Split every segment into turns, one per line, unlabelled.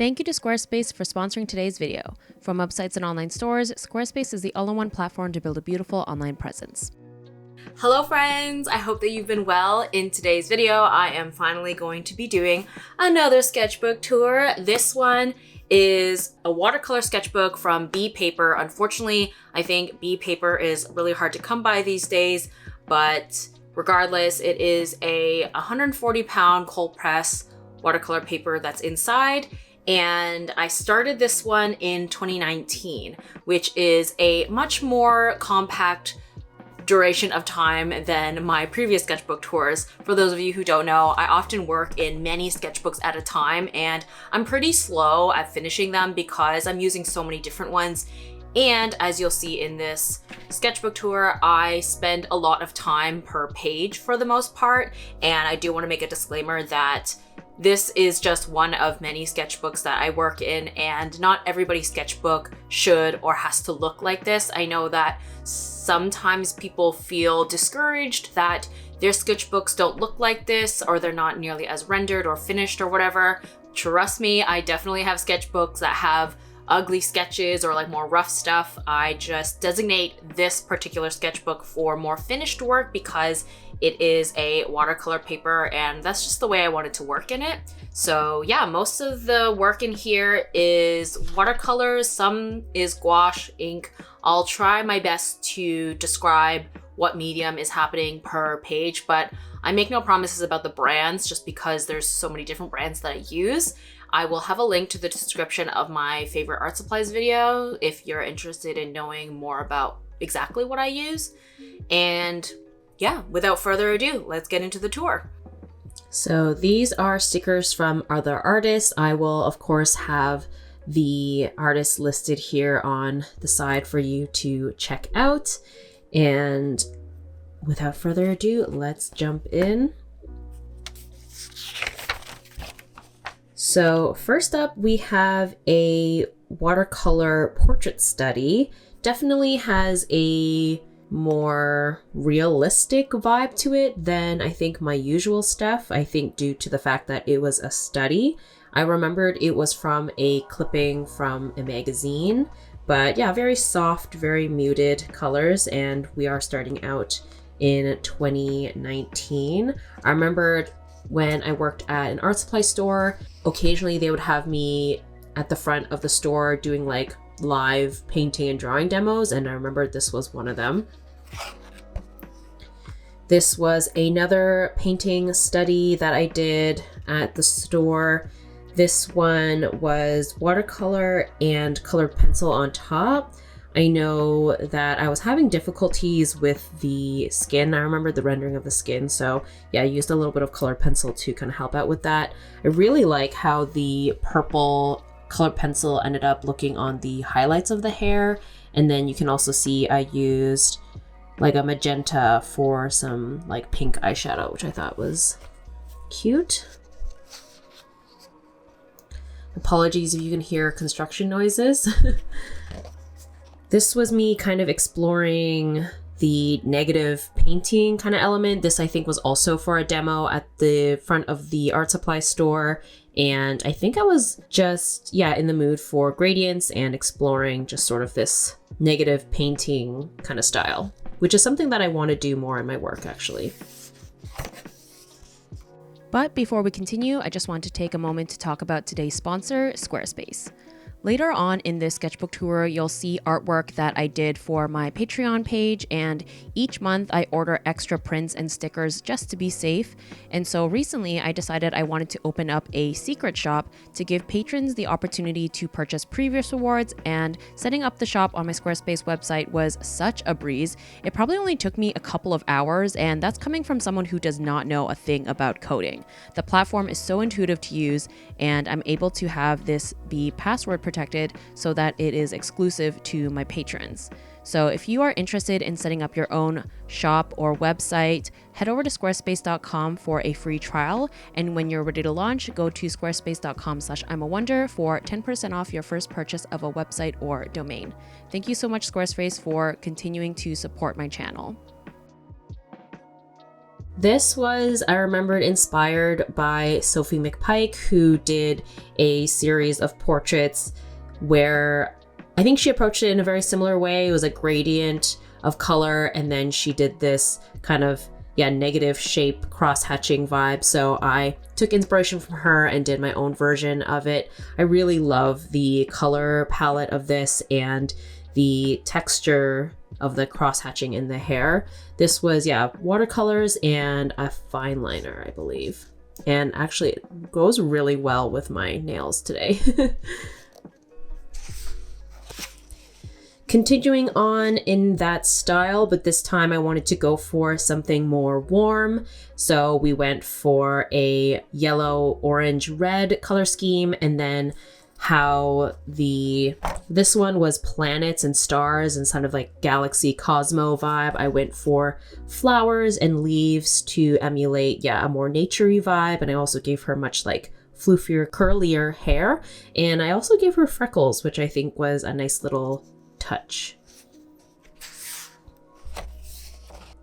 Thank you to Squarespace for sponsoring today's video. From websites and online stores, Squarespace is the all-in-one platform to build a beautiful online presence.
Hello friends, I hope that you've been well. In today's video, I am finally going to be doing another sketchbook tour. This one is a watercolor sketchbook from B Paper. Unfortunately, I think B Paper is really hard to come by these days, but regardless, it is a 140-pound cold press watercolor paper that's inside. And I started this one in 2019, which is a much more compact duration of time than my previous sketchbook tours. For those of you who don't know, I often work in many sketchbooks at a time, and I'm pretty slow at finishing them because I'm using so many different ones. And as you'll see in this sketchbook tour, I spend a lot of time per page for the most part. And I do want to make a disclaimer that this is just one of many sketchbooks that I work in, and not everybody's sketchbook should or has to look like this. I know that sometimes people feel discouraged that their sketchbooks don't look like this, or they're not nearly as rendered or finished or whatever. Trust me, I definitely have sketchbooks that have ugly sketches or like more rough stuff. I just designate this particular sketchbook for more finished work because it is a watercolor paper, and that's just the way I wanted to work in it. So yeah, most of the work in here is watercolors, some is gouache ink. I'll try my best to describe what medium is happening per page, but I make no promises about the brands just because there's so many different brands that I use. I will have a link to the description of my favorite art supplies video if you're interested in knowing more about exactly what I use. And yeah, without further ado, let's get into the tour. So these are stickers from other artists. I will, of course, have the artists listed here on the side for you to check out. And without further ado, let's jump in. So first up, we have a watercolor portrait study. Definitely has a more realistic vibe to it than I think my usual stuff. I think due to the fact that it was a study. I remembered it was from a clipping from a magazine, but yeah, very soft, very muted colors, and we are starting out in 2019. I remembered when I worked at an art supply store, occasionally they would have me at the front of the store doing like live painting and drawing demos, and I remember this was one of them. This was another painting study that I did at the store. This one was watercolor and colored pencil on top. I know that I was having difficulties with the skin. I remember the rendering of the skin. So yeah, I used a little bit of colored pencil to kind of help out with that. I really like how the purple colored pencil ended up looking on the highlights of the hair. And then you can also see I used like a magenta for some like pink eyeshadow, which I thought was cute. Apologies if you can hear construction noises. This was me kind of exploring the negative painting kind of element. This I think was also for a demo at the front of the art supply store. And I think I was just, yeah, in the mood for gradients and exploring just sort of this negative painting kind of style, which is something that I want to do more in my work actually.
But before we continue, I just want to take a moment to talk about today's sponsor, Squarespace. Later on in this sketchbook tour, you'll see artwork that I did for my Patreon page, and each month I order extra prints and stickers just to be safe. And so recently I decided I wanted to open up a secret shop to give patrons the opportunity to purchase previous rewards, and setting up the shop on my Squarespace website was such a breeze. It probably only took me a couple of hours, and that's coming from someone who does not know a thing about coding. The platform is so intuitive to use, and I'm able to have this be password protected so that it is exclusive to my patrons. So if you are interested in setting up your own shop or website, head over to squarespace.com for a free trial. And when you're ready to launch, go to squarespace.com/imawonder for 10% off your first purchase of a website or domain. Thank you so much, Squarespace, for continuing to support my channel. This was, I remembered, inspired by Sophie McPike, who did a series of portraits where I think she approached it in a very similar way. It was a gradient of color, and then she did this kind of, negative shape cross-hatching vibe. So I took inspiration from her and did my own version of it. I really love the color palette of this and the texture of the cross-hatching in the hair. This was, watercolors and a fine liner, I believe. And actually, it goes really well with my nails today. Continuing on in that style, but this time I wanted to go for something more warm. So we went for a yellow, orange, red color scheme, and then how this one was planets and stars and kind of like galaxy cosmo vibe. I went for flowers and leaves to emulate, a more naturey vibe. And I also gave her much like floofier, curlier hair. And I also gave her freckles, which I think was a nice little touch.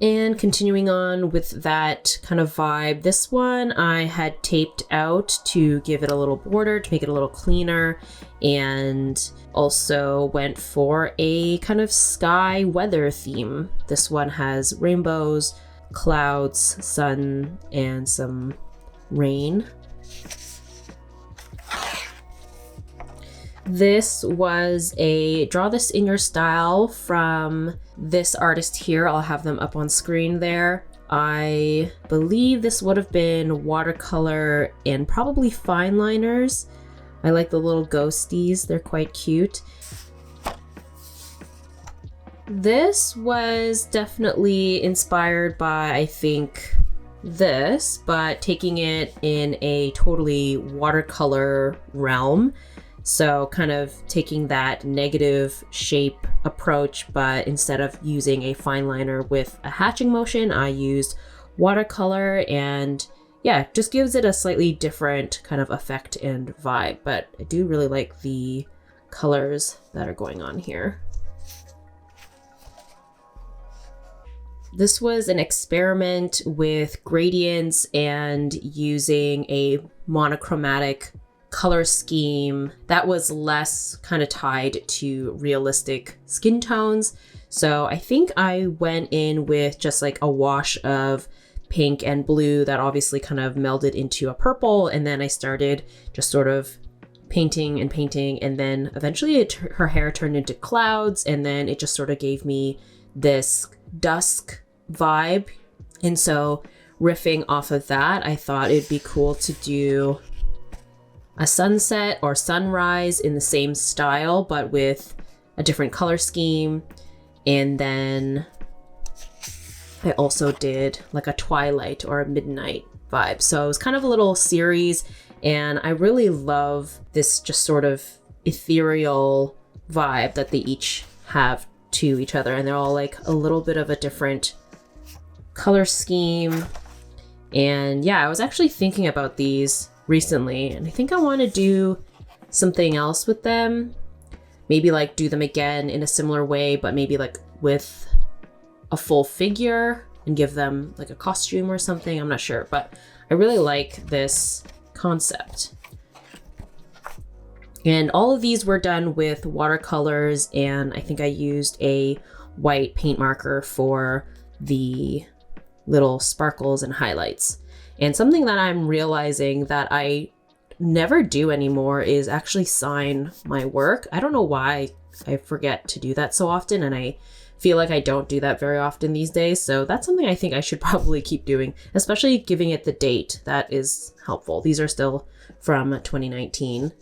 And continuing on with that kind of vibe, this one I had taped out to give it a little border, to make it a little cleaner, and also went for a kind of sky weather theme. This one has rainbows, clouds, sun, and some rain. This was a Draw This in Your Style from this artist here. I'll have them up on screen there. I believe this would have been watercolor and probably fine liners. I like the little ghosties, they're quite cute. This was definitely inspired by, I think, this, but taking it in a totally watercolor realm. So kind of taking that negative shape approach, but instead of using a fine liner with a hatching motion, I used watercolor, and just gives it a slightly different kind of effect and vibe. But I do really like the colors that are going on here. This was an experiment with gradients and using a monochromatic color scheme that was less kind of tied to realistic skin tones. So I think I went in with just like a wash of pink and blue that obviously kind of melded into a purple, and then I started just sort of painting, and then eventually her hair turned into clouds, and then it just sort of gave me this dusk vibe. And so riffing off of that, I thought it'd be cool to do a sunset or sunrise in the same style, but with a different color scheme. And then I also did like a twilight or a midnight vibe. So it was kind of a little series, and I really love this just sort of ethereal vibe that they each have to each other. And they're all like a little bit of a different color scheme. And I was actually thinking about these recently, and I think I want to do something else with them. Maybe like do them again in a similar way, but maybe like with a full figure and give them like a costume or something. I'm not sure, but I really like this concept. And all of these were done with watercolors, and I think I used a white paint marker for the little sparkles and highlights. And something that I'm realizing that I never do anymore is actually sign my work. I don't know why I forget to do that so often, and I feel like I don't do that very often these days. So that's something I think I should probably keep doing, especially giving it the date. That is helpful. These are still from 2019.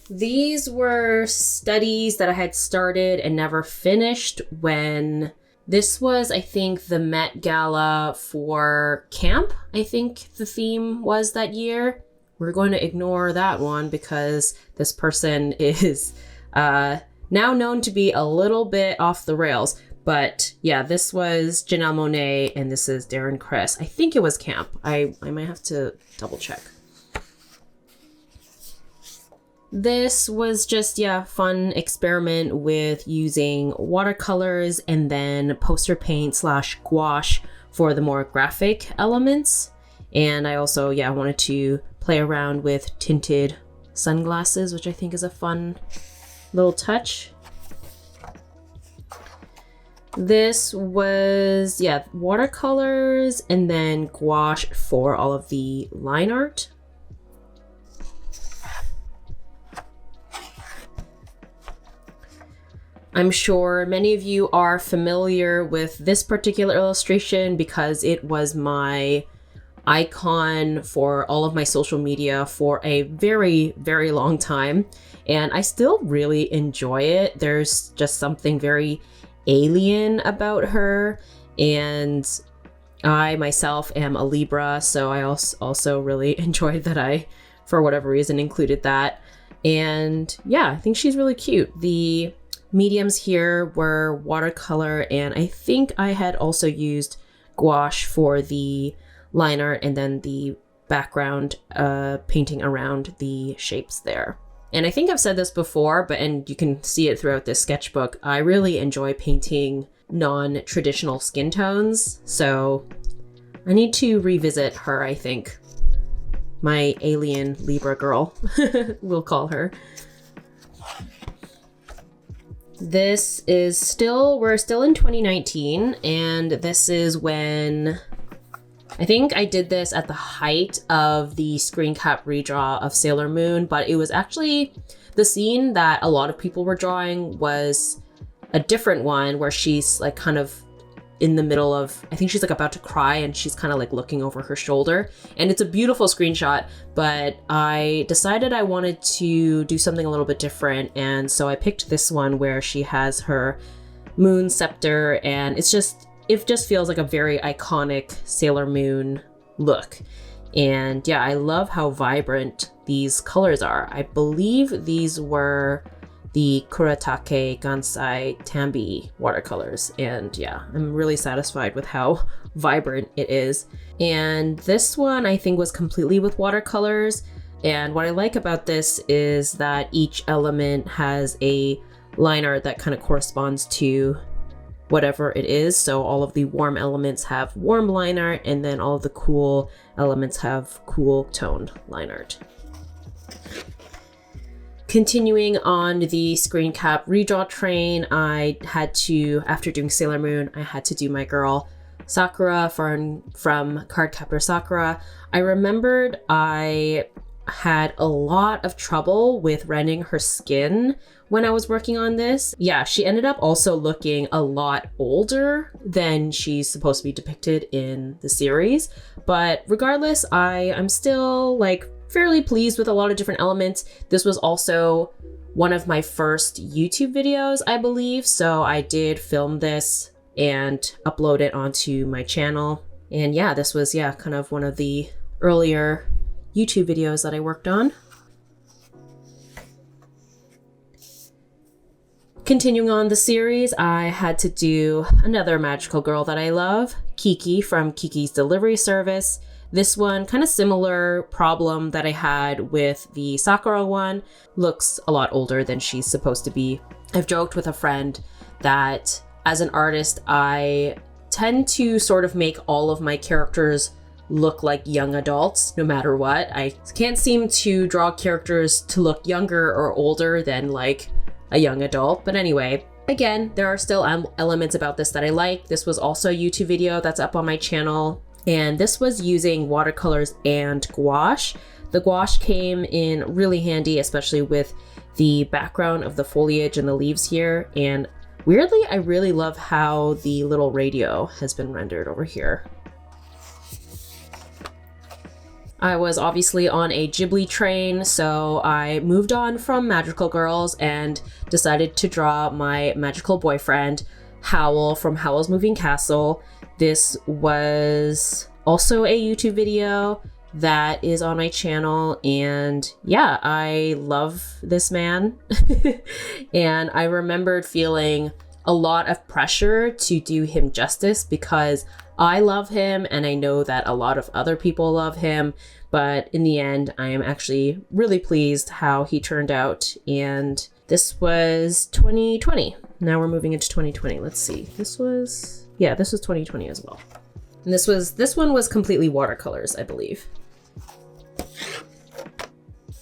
These were studies that I had started and never finished when this was, I think, the Met Gala for camp. I think the theme was that year. We're going to ignore that one because this person is now known to be a little bit off the rails. But this was Janelle Monáe and this is Darren Criss. I think it was camp. I might have to double check. This was just, fun experiment with using watercolors and then poster paint / gouache for the more graphic elements. And I also, wanted to play around with tinted sunglasses, which I think is a fun little touch. This was, watercolors and then gouache for all of the line art. I'm sure many of you are familiar with this particular illustration because it was my icon for all of my social media for a very, very long time. And I still really enjoy it. There's just something very alien about her. And I myself am a Libra, so I also really enjoyed that I, for whatever reason, included that. And yeah, I think she's really cute. The mediums here were watercolor, and I think I had also used gouache for the line art and then the background painting around the shapes there. And I think I've said this before, and you can see it throughout this sketchbook, I really enjoy painting non-traditional skin tones, so I need to revisit her, I think. My alien Libra girl, we'll call her. We're still in 2019, and this is when I think I did this at the height of the screen cap redraw of Sailor Moon, but it was actually the scene that a lot of people were drawing was a different one where she's like kind of in the middle of, I think she's like about to cry and she's kind of like looking over her shoulder. And it's a beautiful screenshot, but I decided I wanted to do something a little bit different. And so I picked this one where she has her moon scepter, and it just feels like a very iconic Sailor Moon look. And yeah, I love how vibrant these colors are. I believe these were the Kuretake Gansai Tambi watercolors. And yeah, I'm really satisfied with how vibrant it is. And this one I think was completely with watercolors. And what I like about this is that each element has a line art that kind of corresponds to whatever it is. So all of the warm elements have warm line art, and then all of the cool elements have cool toned line art. Continuing on the screen cap redraw train, I had to, after doing Sailor Moon, I had to do my girl Sakura from Cardcaptor Sakura. I remembered I had a lot of trouble with rendering her skin when I was working on this. Yeah, she ended up also looking a lot older than she's supposed to be depicted in the series. But regardless, I'm still like fairly pleased with a lot of different elements. This was also one of my first YouTube videos, I believe. So I did film this and upload it onto my channel. And yeah, this was, kind of one of the earlier YouTube videos that I worked on. Continuing on the series, I had to do another magical girl that I love, Kiki from Kiki's Delivery Service. This one, kind of similar problem that I had with the Sakura one, looks a lot older than she's supposed to be. I've joked with a friend that as an artist, I tend to sort of make all of my characters look like young adults, no matter what. I can't seem to draw characters to look younger or older than like a young adult. But anyway, again, there are still elements about this that I like. This was also a YouTube video that's up on my channel. And this was using watercolors and gouache. The gouache came in really handy, especially with the background of the foliage and the leaves here. And weirdly, I really love how the little radio has been rendered over here. I was obviously on a Ghibli train, so I moved on from magical girls and decided to draw my magical boyfriend, Howl from Howl's Moving Castle. This was also a YouTube video that is on my channel, and yeah, I love this man. And I remembered feeling a lot of pressure to do him justice because I love him and I know that a lot of other people love him, but in the end, I am actually really pleased how he turned out. And this was 2020. Now we're moving into 2020. Let's see. This was 2020 as well. And this one was completely watercolors, I believe.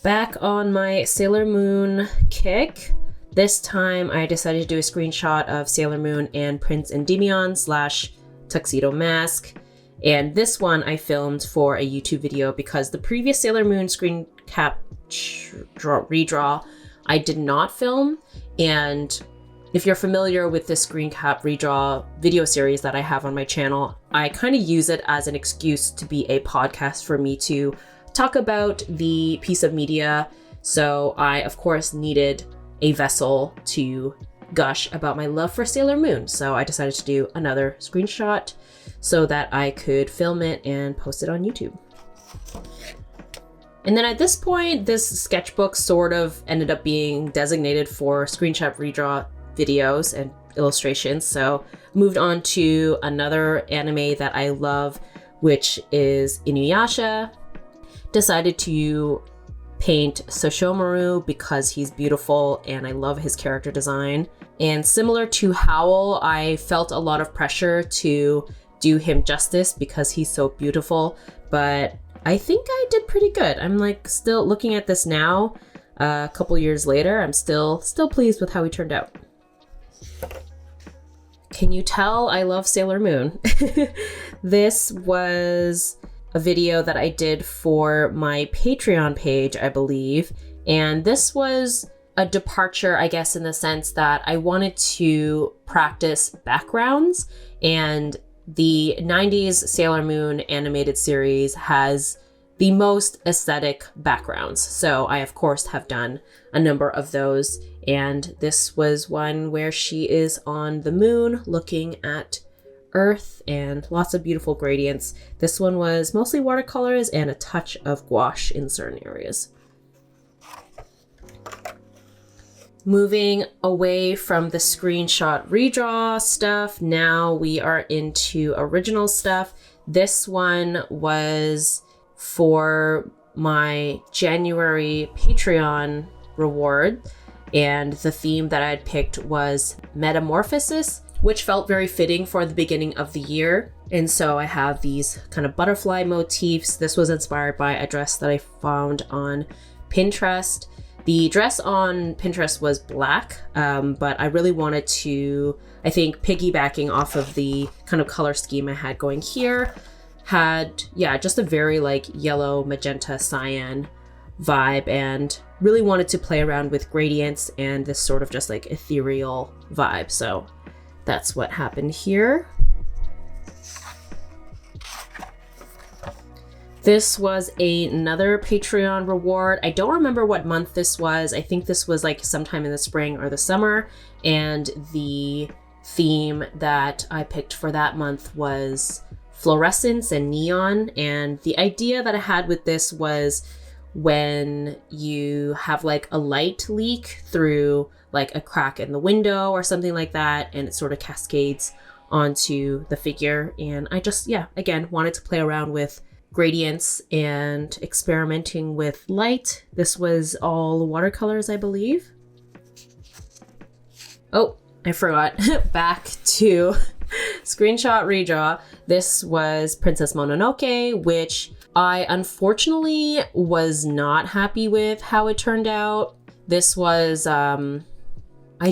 Back on my Sailor Moon kick, this time I decided to do a screenshot of Sailor Moon and Prince Endymion / Tuxedo Mask. And this one I filmed for a YouTube video because the previous Sailor Moon screen cap redraw I did not film. And if you're familiar with this screen cap redraw video series that I have on my channel, I kind of use it as an excuse to be a podcast for me to talk about the piece of media. So I, of course, needed a vessel to gush about my love for Sailor Moon. So I decided to do another screenshot so that I could film it and post it on YouTube. And then at this point, this sketchbook sort of ended up being designated for screenshot redraw videos and illustrations. So moved on to another anime that I love, which is Inuyasha. Decided to paint Sesshomaru because he's beautiful and I love his character design. And similar to Howl, I felt a lot of pressure to do him justice because he's so beautiful, but I think I did pretty good. I'm like still looking at this now, a couple years later, I'm still pleased with how he turned out. Can you tell I love Sailor Moon? This was a video that I did for my Patreon page, I believe. And this was a departure, I guess, in the sense that I wanted to practice backgrounds, and the 90s Sailor Moon animated series has the most aesthetic backgrounds. So I, of course, have done a number of those. And this was one where she is on the moon looking at Earth and lots of beautiful gradients. This one was mostly watercolors and a touch of gouache in certain areas. Moving away from the screenshot redraw stuff, now we are into original stuff. This one was for my January Patreon reward, and the theme that I had picked was Metamorphosis, which felt very fitting for the beginning of the year. And so I have these kind of butterfly motifs. This was inspired by a dress that I found on Pinterest. The dress on Pinterest was black, but I really wanted to, I think, piggybacking off of the kind of color scheme I had going here, had, yeah, just a very like yellow, magenta, cyan vibe, and really wanted to play around with gradients and this sort of just like ethereal vibe. So that's what happened here. This was another Patreon reward. I don't remember what month this was. I think this was like sometime in the spring or the summer. And the theme that I picked for that month was fluorescence and neon. And the idea that I had with this was when you have like a light leak through like a crack in the window or something like that, and it sort of cascades onto the figure. And I just, yeah, again, wanted to play around with gradients and experimenting with light. This was all watercolors, I believe. Oh, I forgot. Back to screenshot redraw. This was Princess Mononoke, which I unfortunately was not happy with how it turned out. This was, I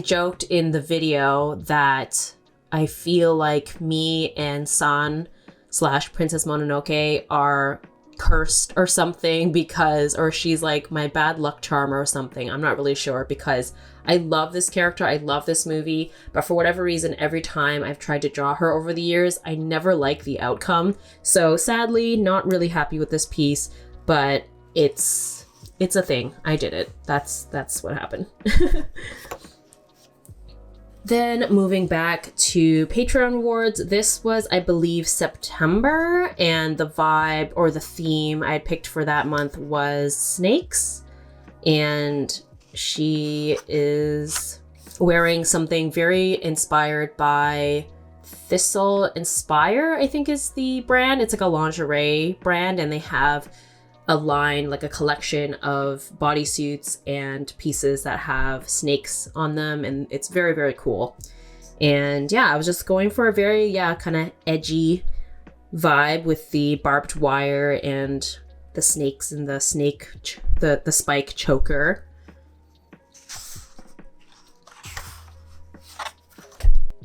joked in the video that I feel like me and San / Princess Mononoke are cursed or something because, or she's like my bad luck charm or something. I'm not really sure, because I love this character. I love this movie, but for whatever reason, every time I've tried to draw her over the years, I never like the outcome. So sadly, not really happy with this piece, but it's a thing. I did it. That's what happened. Then moving back to Patreon awards, this was, I believe, September, and the vibe or the theme I had picked for that month was snakes, and she is wearing something very inspired by Thistle Inspire, I think is the brand. It's like a lingerie brand, and they have a line, like a collection of bodysuits and pieces that have snakes on them, and it's very, very cool. And yeah, I was just going for a very, kind of edgy
vibe with the barbed wire and the snakes and the spike choker.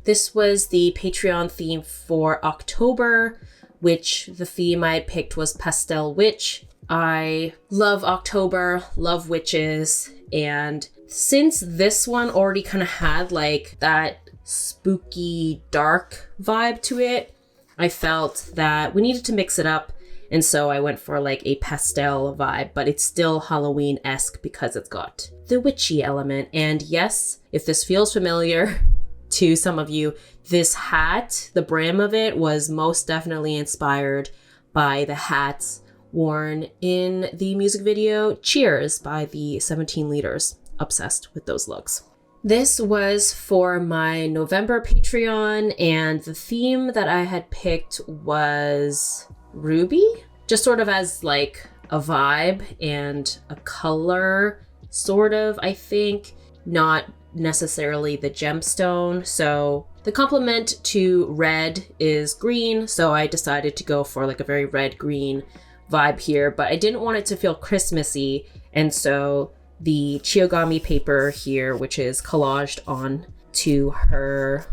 This was the Patreon theme for October, which the theme I picked was Pastel Witch. I love October, love witches, and since this one already kind of had like that spooky dark vibe to it, I felt that we needed to mix it up, and so I went for like a pastel vibe, but it's still Halloween-esque because it's got the witchy element. And yes, if this feels familiar to some of you, this hat, the brim of it, was most definitely inspired by the hats worn in the music video Cheers by the 17 Liters. Obsessed with those looks. This was for my November Patreon, and the theme that I had picked was Ruby, just sort of as like a vibe and a color, sort of, I think, not necessarily the gemstone. So the complement to red is green, so I decided to go for like a very red-green vibe here, but I didn't want it to feel Christmassy, and so the Chiogami paper here, which is collaged on to her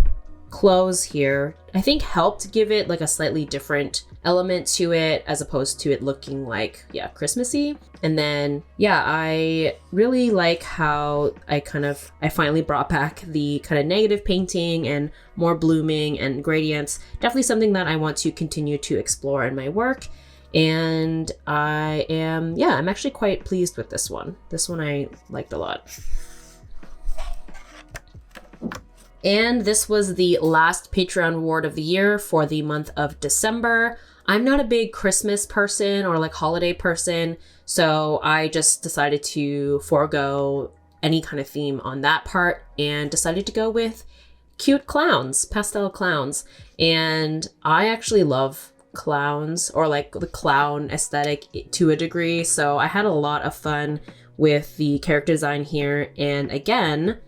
clothes here, I think helped give it like a slightly different element to it as opposed to it looking like, yeah, Christmassy. And then, yeah, I really like how I finally brought back the kind of negative painting and more blooming and gradients. Definitely something that I want to continue to explore in my work. And I'm actually quite pleased with this one. This one I liked a lot. And this was the last Patreon reward of the year for the month of December. I'm not a big Christmas person or like holiday person, so I just decided to forego any kind of theme on that part and decided to go with cute clowns, pastel clowns. And I actually love clowns, or like the clown aesthetic to a degree, so I had a lot of fun with the character design here. And again,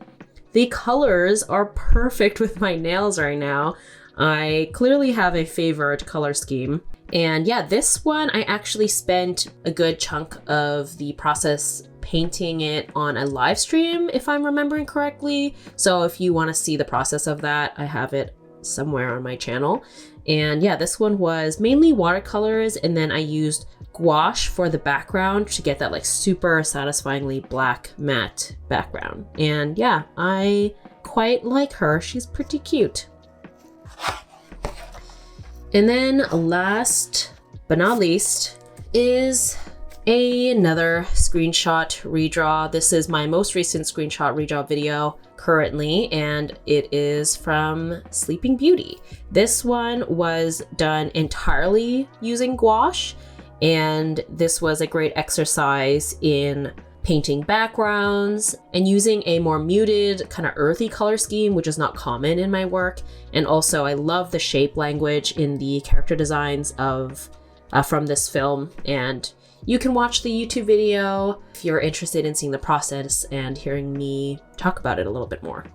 the colors are perfect with my nails right now. I clearly have a favorite color scheme. And yeah, this one I actually spent a good chunk of the process painting it on a live stream, if I'm remembering correctly. So if you want to see the process of that, I have it somewhere on my channel. And yeah, this one was mainly watercolors, and then I used gouache for the background to get that like super satisfyingly black matte background. And yeah, I quite like her. She's pretty cute. And then last but not least is another screenshot redraw. This is my most recent screenshot redraw video currently, and it is from Sleeping Beauty. This one was done entirely using gouache, and this was a great exercise in painting backgrounds and using a more muted kind of earthy color scheme, which is not common in my work. And also I love the shape language in the character designs of from this film, and you can watch the YouTube video if you're interested in seeing the process and hearing me talk about it a little bit more.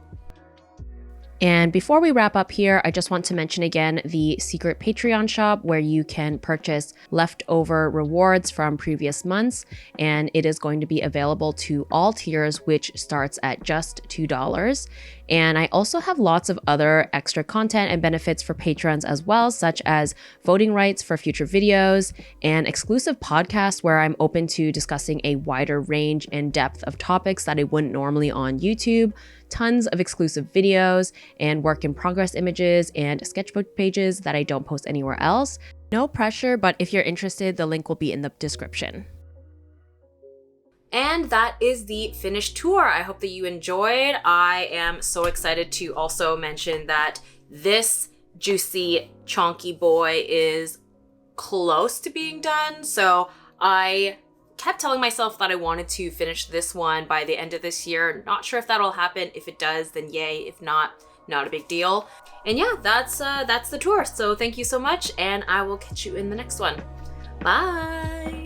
And before we wrap up here, I just want to mention again the secret Patreon shop where you can purchase leftover rewards from previous months, and it is going to be available to all tiers, which starts at just $2. And I also have lots of other extra content and benefits for patrons as well, such as voting rights for future videos and exclusive podcasts where I'm open to discussing a wider range and depth of topics that I wouldn't normally on YouTube, tons of exclusive videos and work in progress images and sketchbook pages that I don't post anywhere else. No pressure, but if you're interested, the link will be in the description.
And that is the finished tour. I hope that you enjoyed. I am so excited to also mention that this juicy, chonky boy is close to being done. So I kept telling myself that I wanted to finish this one by the end of this year. Not sure if that'll happen. If it does, then yay. If not, not a big deal. And yeah, that's the tour. So thank you so much, and I will catch you in the next one. Bye.